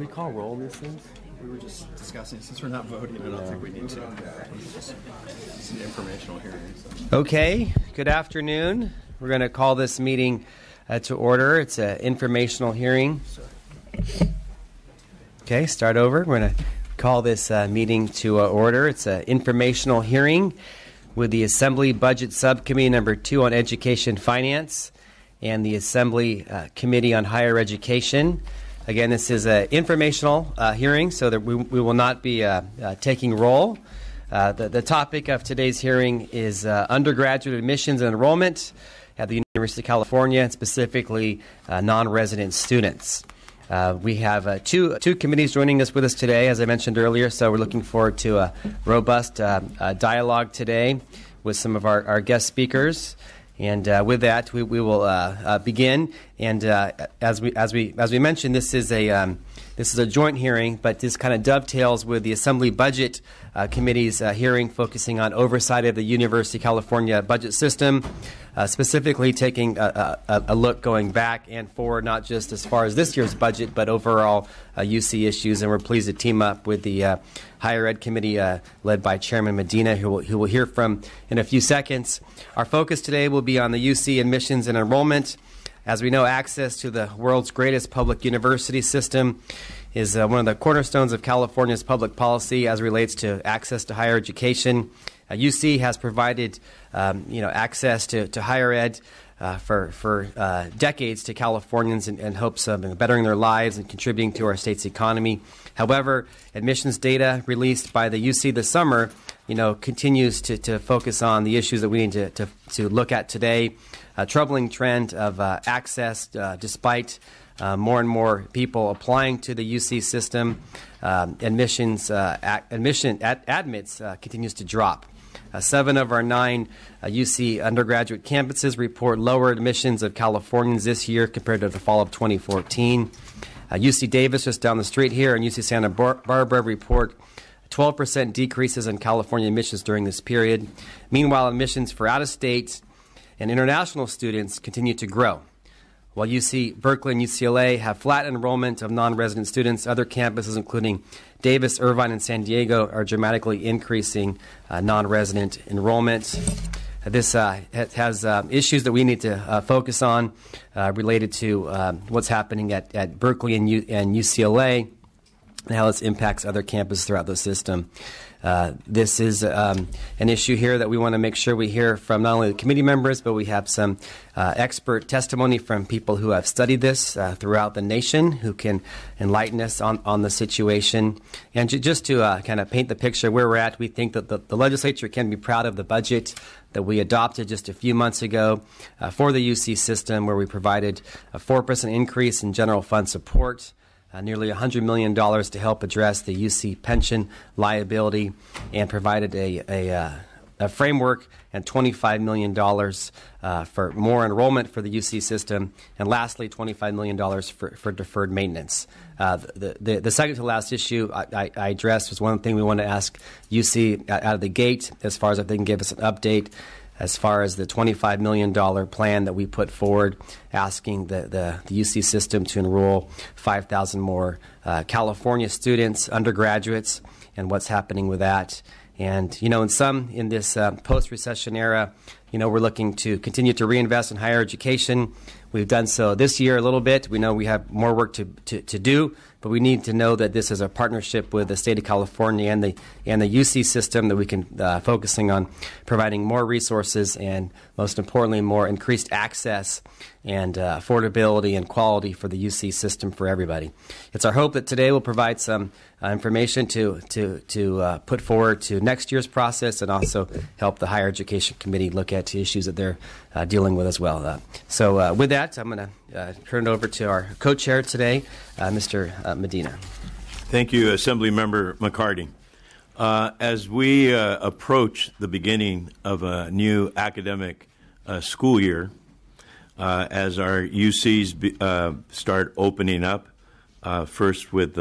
we call roll in this thing? We were just discussing, since we're not voting, I don't think we need to. It's an informational hearing. So. Okay, good afternoon. We're going to call this meeting to order. It's an informational hearing. Okay, start over. We're going to call this meeting to order. It's an informational hearing with the Assembly Budget Subcommittee number 2 on Education Finance and the Assembly Committee on Higher Education. Again, this is an informational hearing, so that we will not be taking roll. The topic of today's hearing is undergraduate admissions and enrollment at the University of California, and specifically non-resident students. We have two committees joining us with us today, as I mentioned earlier, so we're looking forward to a robust dialogue today with some of our guest speakers. And with that, we will begin. And as we mentioned, this is a joint hearing, but this kind of dovetails with the Assembly Budget Committee's hearing, focusing on oversight of the University of California budget system, specifically taking a look going back and forward, not just as far as this year's budget, but overall UC issues. And we're pleased to team up with the Higher Ed Committee led by Chairman Medina, who we'll hear from in a few seconds. Our focus today will be on the UC admissions and enrollment. As we know, access to the world's greatest public university system is one of the cornerstones of California's public policy as it relates to access to higher education. UC has provided access to higher ed for decades to Californians in hopes of bettering their lives and contributing to our state's economy. However, admissions data released by the UC this summer continues to focus on the issues that we need to look at today. A troubling trend of access despite more and more people applying to the UC system. Admits continues to drop. 7 of our 9 UC undergraduate campuses report lower admissions of Californians this year compared to the fall of 2014. UC Davis, just down the street here, and UC Santa Barbara report 12% decreases in California admissions during this period. Meanwhile, admissions for out-of-state and international students continue to grow. While UC Berkeley and UCLA have flat enrollment of non-resident students, other campuses, including Davis, Irvine, and San Diego, are dramatically increasing non-resident enrollment. This has issues that we need to focus on related to what's happening at Berkeley and UCLA and how this impacts other campuses throughout the system. This is an issue here that we want to make sure we hear from not only the committee members, but we have some expert testimony from people who have studied this throughout the nation, who can enlighten us on the situation. And just to kind of paint the picture where we're at, we think that the legislature can be proud of the budget that we adopted just a few months ago for the UC system, where we provided a 4% increase in general fund support, nearly $100 million to help address the UC pension liability, and provided a framework and $25 million for more enrollment for the UC system, and lastly, $25 million for deferred maintenance. The second to last issue I addressed was one thing we want to ask UC out of the gate, as far as if they can give us an update as far as the $25 million plan that we put forward, asking the UC system to enroll 5,000 more California students, undergraduates, and what's happening with that. And, in this post-recession era, we're looking to continue to reinvest in higher education. We've done so this year a little bit. We know we have more work to do, but we need to know that this is a partnership with the state of California and the UC system, that we can focusing on providing more resources and, most importantly, more increased access and affordability and quality for the UC system for everybody. It's our hope that today will provide some information to put forward to next year's process, and also help the Higher Education Committee look at issues that they're dealing with as well. So with that, I'm going to turn it over to our co-chair today, Mr. Medina. Thank you, Assembly Member McCarty. As we approach the beginning of a new academic school year, as our UCs start opening up, first with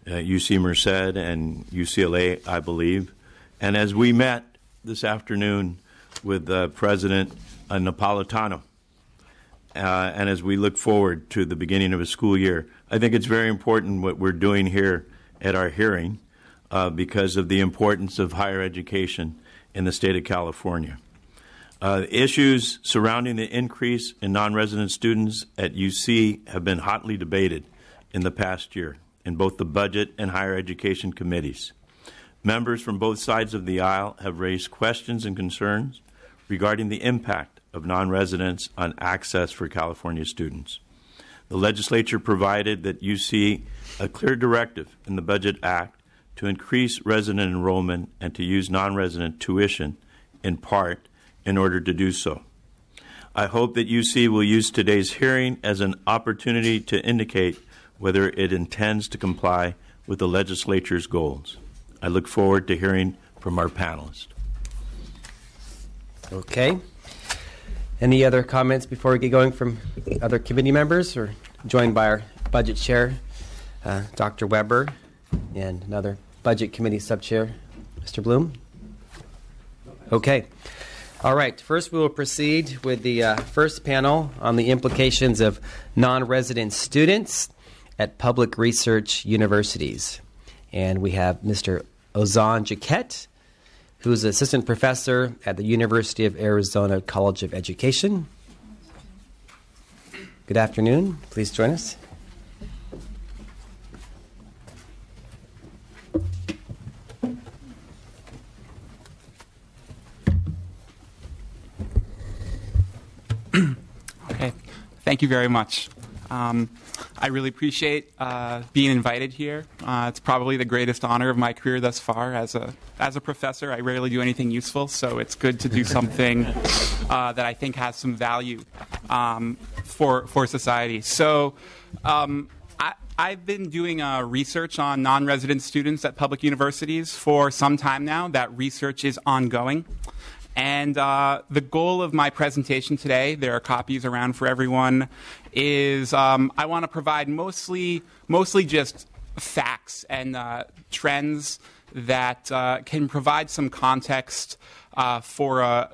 UC Merced and UCLA, I believe, and as we met this afternoon with President Napolitano, and as we look forward to the beginning of a school year, I think it's very important what we're doing here at our hearing because of the importance of higher education in the state of California. Issues surrounding the increase in non-resident students at UC have been hotly debated in the past year in both the Budget and Higher Education committees. Members from both sides of the aisle have raised questions and concerns regarding the impact of non-residents on access for California students. The legislature provided that UC a clear directive in the Budget Act to increase resident enrollment and to use non-resident tuition in part in order to do so. I hope that UC will use today's hearing as an opportunity to indicate whether it intends to comply with the legislature's goals. I look forward to hearing from our panelists. Okay. Any other comments before we get going from other committee members? Or joined by our budget chair, Dr. Weber, and another budget committee sub-chair, Mr. Bloom? Okay. All right. First, we will proceed with the first panel on the implications of non-resident students at public research universities. And we have Mr. Ozan Jaquette, who is an assistant professor at the University of Arizona College of Education. Good afternoon. Please join us. Okay. Thank you very much. I really appreciate being invited here. It's probably the greatest honor of my career thus far. As a professor, I rarely do anything useful, so it's good to do something that I think has some value for society. So I've been doing research on non-resident students at public universities for some time now. That research is ongoing. And the goal of my presentation today, there are copies around for everyone, is I want to provide mostly just facts and trends that can provide some context for a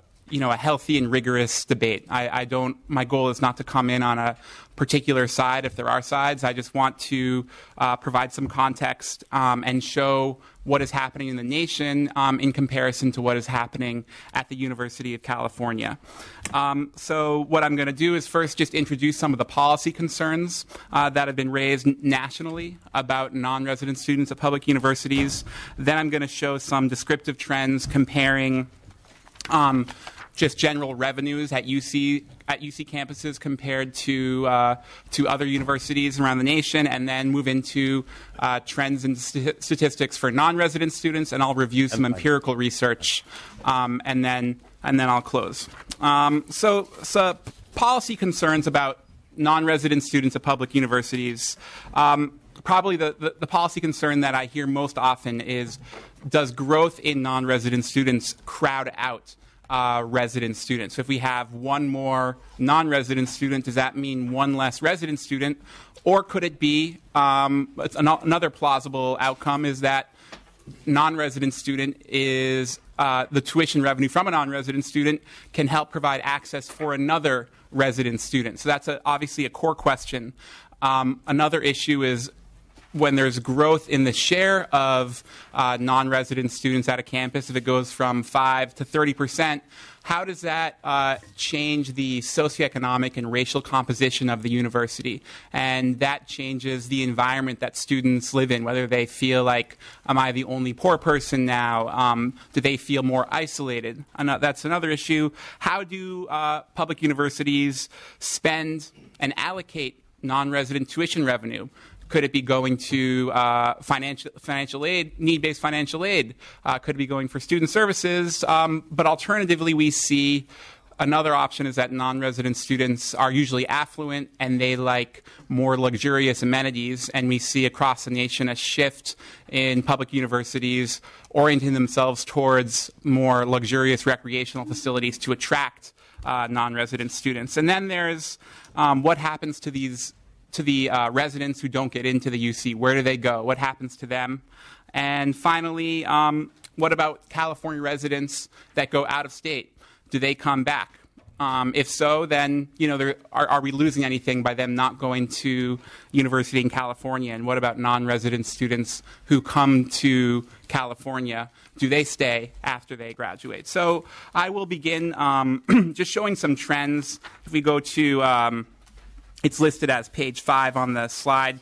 healthy and rigorous debate. My goal is not to come in on a particular side if there are sides. I just want to provide some context and show what is happening in the nation in comparison to what is happening at the University of California. So what I'm going to do is first just introduce some of the policy concerns that have been raised nationally about non-resident students at public universities. Then I'm going to show some descriptive trends comparing just general revenues at UC campuses compared to other universities around the nation, and then move into trends and statistics for non-resident students, and I'll review some empirical research, and then I'll close. So policy concerns about non-resident students at public universities. Probably the policy concern that I hear most often is, does growth in non-resident students crowd out resident students? So if we have one more non-resident student, does that mean one less resident student? Or could it be, another plausible outcome is that non-resident student is, the tuition revenue from a non-resident student can help provide access for another resident student. So that's obviously a core question. Another issue is, when there's growth in the share of non-resident students at a campus, if it goes from 5 to 30%, how does that change the socioeconomic and racial composition of the university? And that changes the environment that students live in, whether they feel like, am I the only poor person now? Do they feel more isolated? That's another issue. How do public universities spend and allocate non-resident tuition revenue? Could it be going to financial aid, need-based financial aid? Could it be going for student services? But alternatively, we see another option is that non-resident students are usually affluent and they like more luxurious amenities. And we see across the nation a shift in public universities orienting themselves towards more luxurious recreational facilities to attract non-resident students. And then there's what happens to the residents who don't get into the UC. Where do they go? What happens to them? And finally, what about California residents that go out of state? Do they come back? If so, then are we losing anything by them not going to university in California? And what about non-resident students who come to California? Do they stay after they graduate? So I will begin just showing some trends. If we go to it's listed as page 5 on the slide.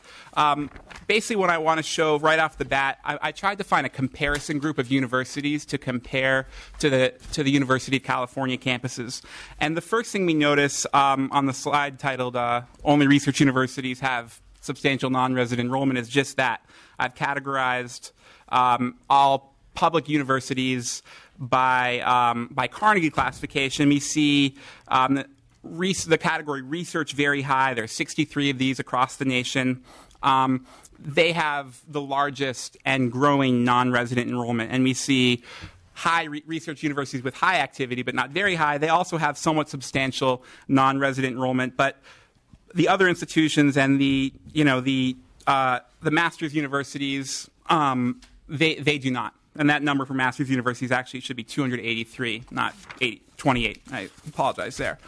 Basically, what I want to show right off the bat, I tried to find a comparison group of universities to compare to the University of California campuses. And the first thing we notice on the slide titled "Only Research Universities Have Substantial Non-Resident Enrollment" is just that. I've categorized all public universities by Carnegie classification. We see the category research very high. There are 63 of these across the nation. They have the largest and growing non-resident enrollment. And we see high research universities with high activity, but not very high. They also have somewhat substantial non-resident enrollment. But the other institutions and the master's universities, they do not. And that number for master's universities actually should be 283, not 28. I apologize there.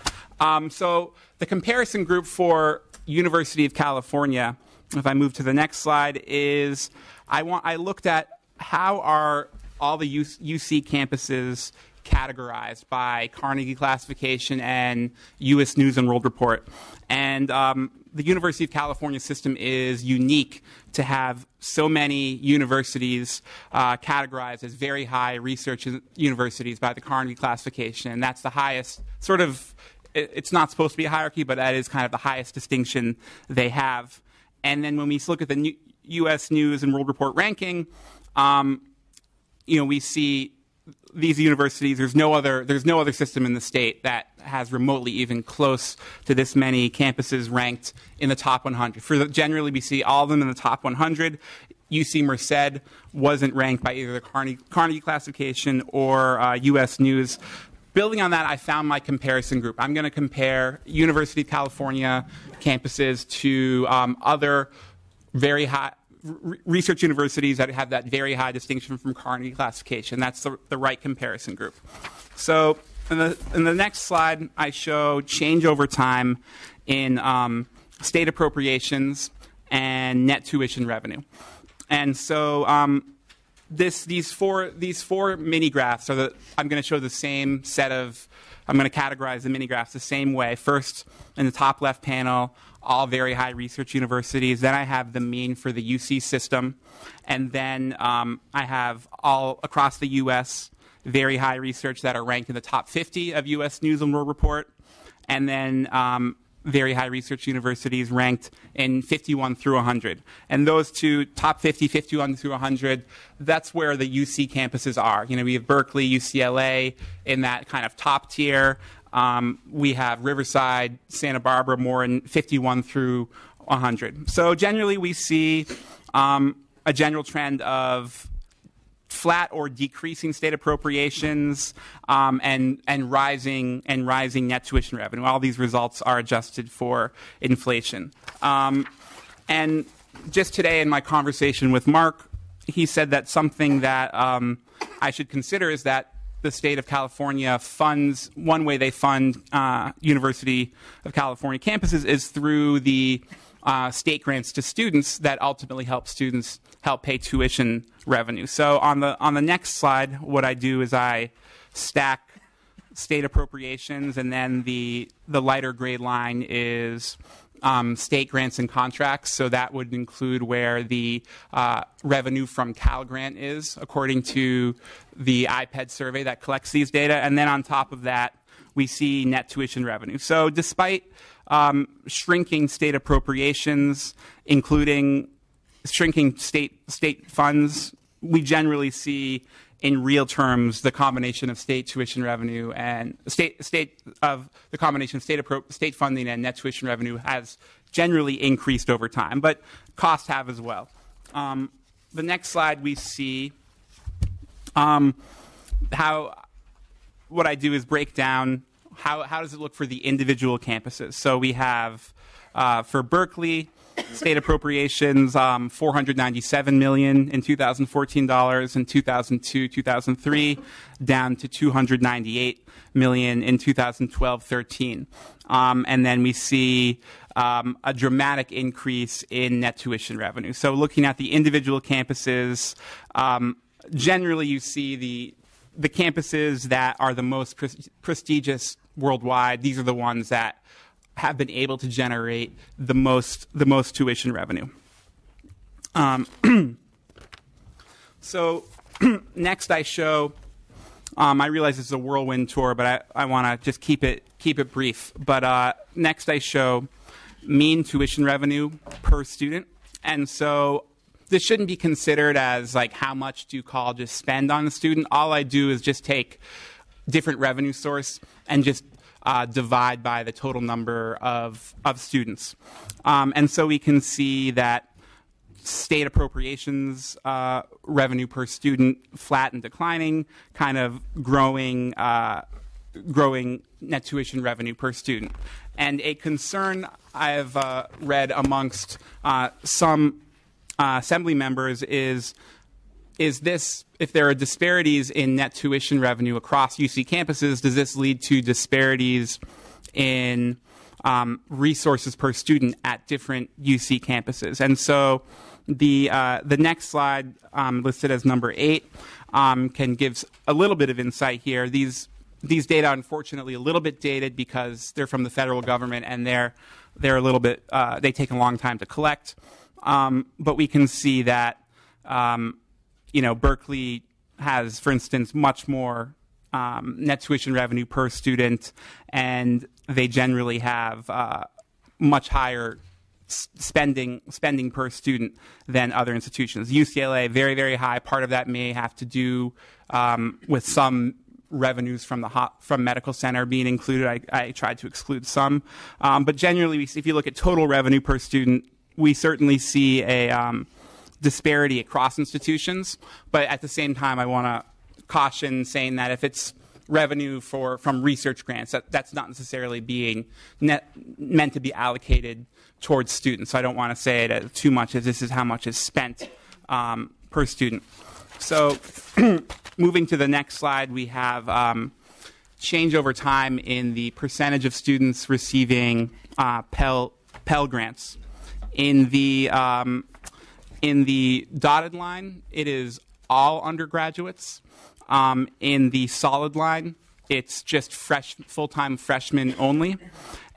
So the comparison group for University of California, if I move to the next slide, is I looked at how are all the UC campuses categorized by Carnegie classification and U.S. News and World Report. And the University of California system is unique to have so many universities categorized as very high research universities by the Carnegie classification. And that's the highest sort of, it's not supposed to be a hierarchy, but that is kind of the highest distinction they have. And then when we look at the U.S. News and World Report ranking, we see these universities, there's no other system in the state that has remotely even close to this many campuses ranked in the top 100. Generally, we see all of them in the top 100. UC Merced wasn't ranked by either the Carnegie classification or U.S. News. Building on that, I found my comparison group. I'm going to compare University of California campuses to other very high research universities that have that very high distinction from Carnegie classification. That's the right comparison group. So in the next slide, I show change over time in state appropriations and net tuition revenue. And so these four mini graphs are I'm going to show the same set of. I'm going to categorize the mini graphs the same way. First, in the top left panel, all very high research universities. Then I have the mean for the UC system. And then I have all across the U.S. very high research that are ranked in the top 50 of U.S. News and World Report. And then very high research universities ranked in 51 through 100. And those two, top 50, 51 through 100, that's where the UC campuses are. We have Berkeley, UCLA in that kind of top tier. We have Riverside, Santa Barbara more in 51 through 100. So generally we see a general trend of flat or decreasing state appropriations and rising net tuition revenue. All these results are adjusted for inflation. And just today in my conversation with Mark, he said that something that I should consider is that the state of California funds, one way they fund University of California campuses is through the state grants to students that ultimately help students help pay tuition revenue. So on the next slide, what I do is I stack state appropriations, and then the lighter gray line is state grants and contracts. So that would include where the revenue from Cal Grant is, according to the IPED survey that collects these data. And then on top of that, we see net tuition revenue. So despite shrinking state appropriations, including shrinking state funds, we generally see in real terms the combination of state tuition revenue and state funding and net tuition revenue has generally increased over time, but costs have as well. The next slide we see what I do is break down how does it look for the individual campuses. So we have for Berkeley, State appropriations, $497 million in 2014 dollars in 2002-2003, down to $298 million in 2012-13. And then we see a dramatic increase in net tuition revenue. So looking at the individual campuses, generally you see the campuses that are the most prestigious worldwide. These are the ones that have been able to generate the most tuition revenue. So next I show, I realize this is a whirlwind tour, but I want to just keep it brief. But next I show mean tuition revenue per student. And so this shouldn't be considered as like how much do colleges spend on a student. All I do is just take different revenue source and just divide by the total number of students. And so we can see that state appropriations revenue per student flat and declining, kind of growing net tuition revenue per student. And a concern I've read amongst some assembly members is this, if there are disparities in net tuition revenue across UC campuses, does this lead to disparities in resources per student at different UC campuses? And so the next slide, listed as number 8, can give a little bit of insight here. These data are unfortunately a little bit dated because they're from the federal government and they're a little bit, they take a long time to collect. But we can see that Berkeley has, for instance, much more net tuition revenue per student, and they generally have much higher spending per student than other institutions. UCLA, very, very high. Part of that may have to do with some revenues from medical center being included. I tried to exclude some. But generally, if you look at total revenue per student, we certainly see a disparity across institutions, but at the same time, I want to caution saying that if it's revenue from research grants, that's not necessarily being meant to be allocated towards students. So I don't want to say it too much as this is how much is spent per student. So moving to the next slide, we have change over time in the percentage of students receiving Pell grants. In the dotted line, it is all undergraduates. In the solid line, it's just full-time freshmen only.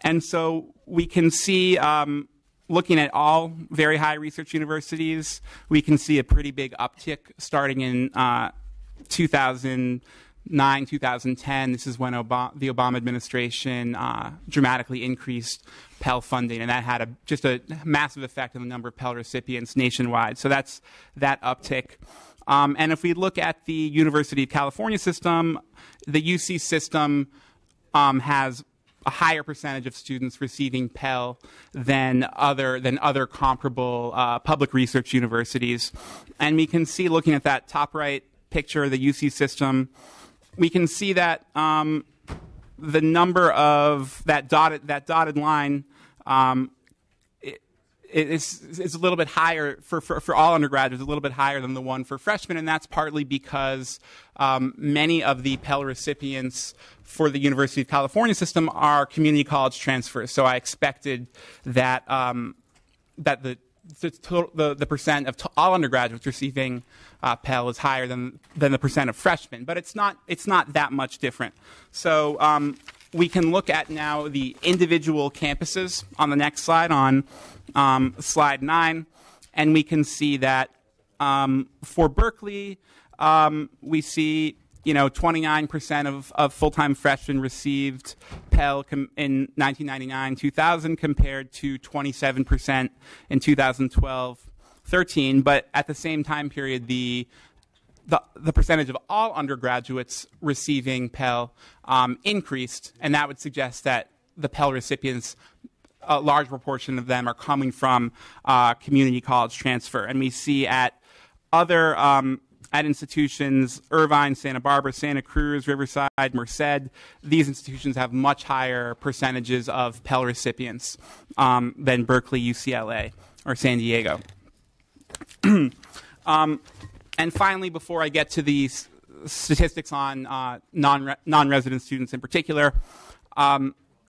And so we can see, looking at all very high research universities, we can see a pretty big uptick starting in 2009, 2010. This is when the Obama administration dramatically increased Pell funding, and that had just a massive effect on the number of Pell recipients nationwide. So that's that uptick. And if we look at the University of California system, the UC system has a higher percentage of students receiving Pell than other comparable public research universities. And we can see, looking at that top right picture of the UC system, we can see that the number of that dotted line is a little bit higher for all undergraduates, a little bit higher than the one for freshmen, and that's partly because many of the Pell recipients for the University of California system are community college transfers. So I expected that the percent of all undergraduates receiving Pell is higher than the percent of freshmen, but it's not that much different. So we can look at now the individual campuses on the next slide, on slide 9, and we can see that for Berkeley, we see 29% of full-time freshmen received Pell in 1999-2000 compared to 27% in 2012-13. But at the same time period, the percentage of all undergraduates receiving Pell increased, and that would suggest that the Pell recipients, a large proportion of them, are coming from community college transfer. And we see at other at institutions, Irvine, Santa Barbara, Santa Cruz, Riverside, Merced, these institutions have much higher percentages of Pell recipients than Berkeley, UCLA. or San Diego. And finally, before I get to these statistics on non-resident students in particular,